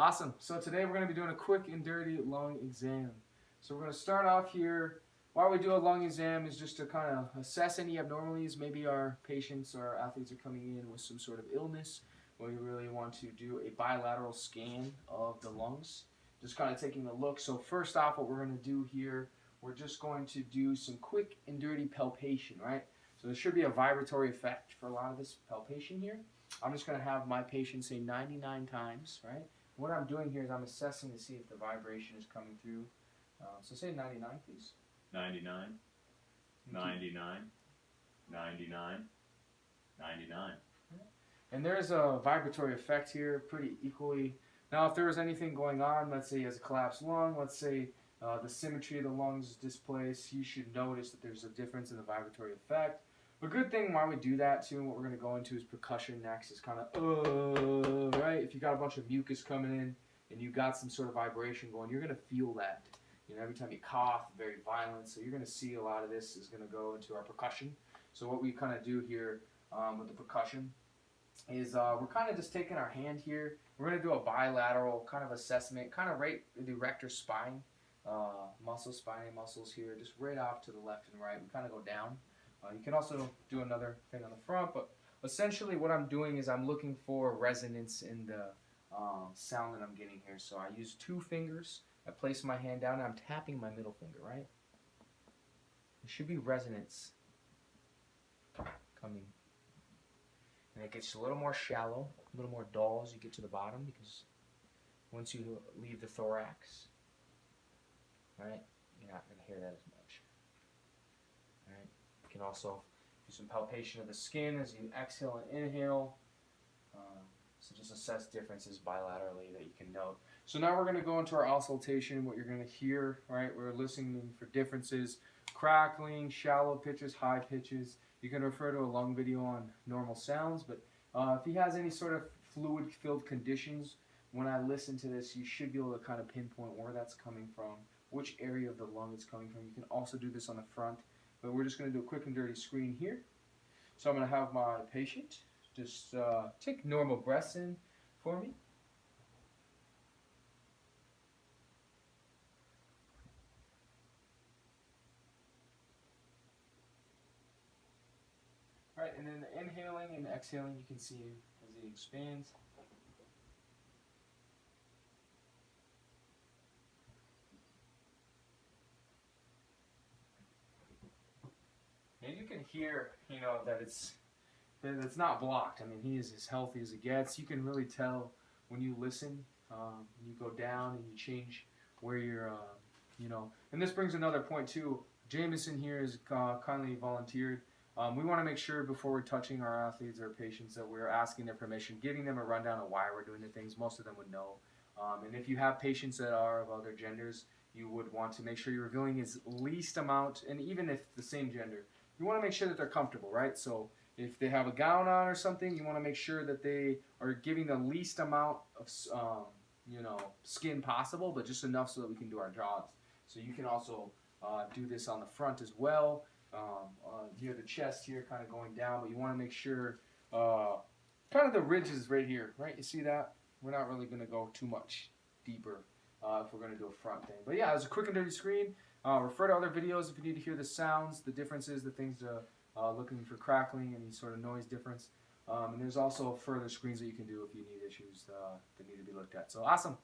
Awesome. So today we're going to be doing a quick and dirty lung exam. So we're going to start off here. Why we do a lung exam is just to kind of assess any abnormalities. Maybe our patients or our athletes are coming in with some sort of illness. We really want to do a bilateral scan of the lungs. Just kind of taking a look. So first off, what we're going to do here, we're just going to do some quick and dirty palpation, right? So there should be a vibratory effect for a lot of this palpation here. I'm just going to have my patient say 99 times, right? What I'm doing here is I'm assessing to see if the vibration is coming through. So say 99, please. 99, 99, 99, 99. And there's a vibratory effect here pretty equally. Now if there was anything going on, let's say he has a collapsed lung, let's say the symmetry of the lungs is displaced, you should notice that there's a difference in the vibratory effect. A good thing why we do that too, and what we're going to go into is percussion next, is kind of, right? If you got a bunch of mucus coming in and you got some sort of vibration going, you're going to feel that. You know, every time you cough, very violent, so you're going to see a lot of this is going to go into our percussion. So what we kind of do here with the percussion is we're kind of just taking our hand here. We're going to do a bilateral kind of assessment, kind of right the erector spine, spinal muscles here, just right off to the left and right. We kind of go down. You can also do another thing on the front, but essentially what I'm doing is I'm looking for resonance in the sound that I'm getting here. So I use two fingers, I place my hand down, and I'm tapping my middle finger, right? There should be resonance coming. And it gets a little more shallow, a little more dull as you get to the bottom, because once you leave the thorax, right, you're not going to hear that as much. Right? You can also do some palpation of the skin as you exhale and inhale. So just assess differences bilaterally that you can note. So now we're going to go into our oscillation, what you're going to hear, right? We're listening for differences, crackling, shallow pitches, high pitches. You can refer to a lung video on normal sounds, but if he has any sort of fluid-filled conditions, when I listen to this, you should be able to kind of pinpoint where that's coming from, which area of the lung it's coming from. You can also do this on the front. But we're just going to do a quick and dirty screen here. So I'm going to have my patient just take normal breaths in for me. All right, and then the inhaling and exhaling, you can see as he expands. And you can hear, you know, that it's not blocked. I mean, he is as healthy as it gets. You can really tell when you listen, you go down and you change where you're, you know. And this brings another point too. Jameson here has kindly volunteered. We want to make sure before we're touching our athletes or patients that we're asking their permission, giving them a rundown of why we're doing the things. Most of them would know. And if you have patients that are of other genders, you would want to make sure you're revealing as least amount, and even if the same gender, you want to make sure that they're comfortable, right? So if they have a gown on or something, you want to make sure that they are giving the least amount of you know, skin possible, but just enough so that we can do our jobs. So you can also do this on the front as well, near the chest here, kind of going down, but you want to make sure kind of the ridges right here, right? You see that? We're not really going to go too much deeper if we're going to do a front thing. But yeah, it's a quick and dirty screen. Refer to other videos if you need to hear the sounds, the differences, the things to looking for crackling, any sort of noise difference. And there's also further screens that you can do if you need issues that need to be looked at. So awesome.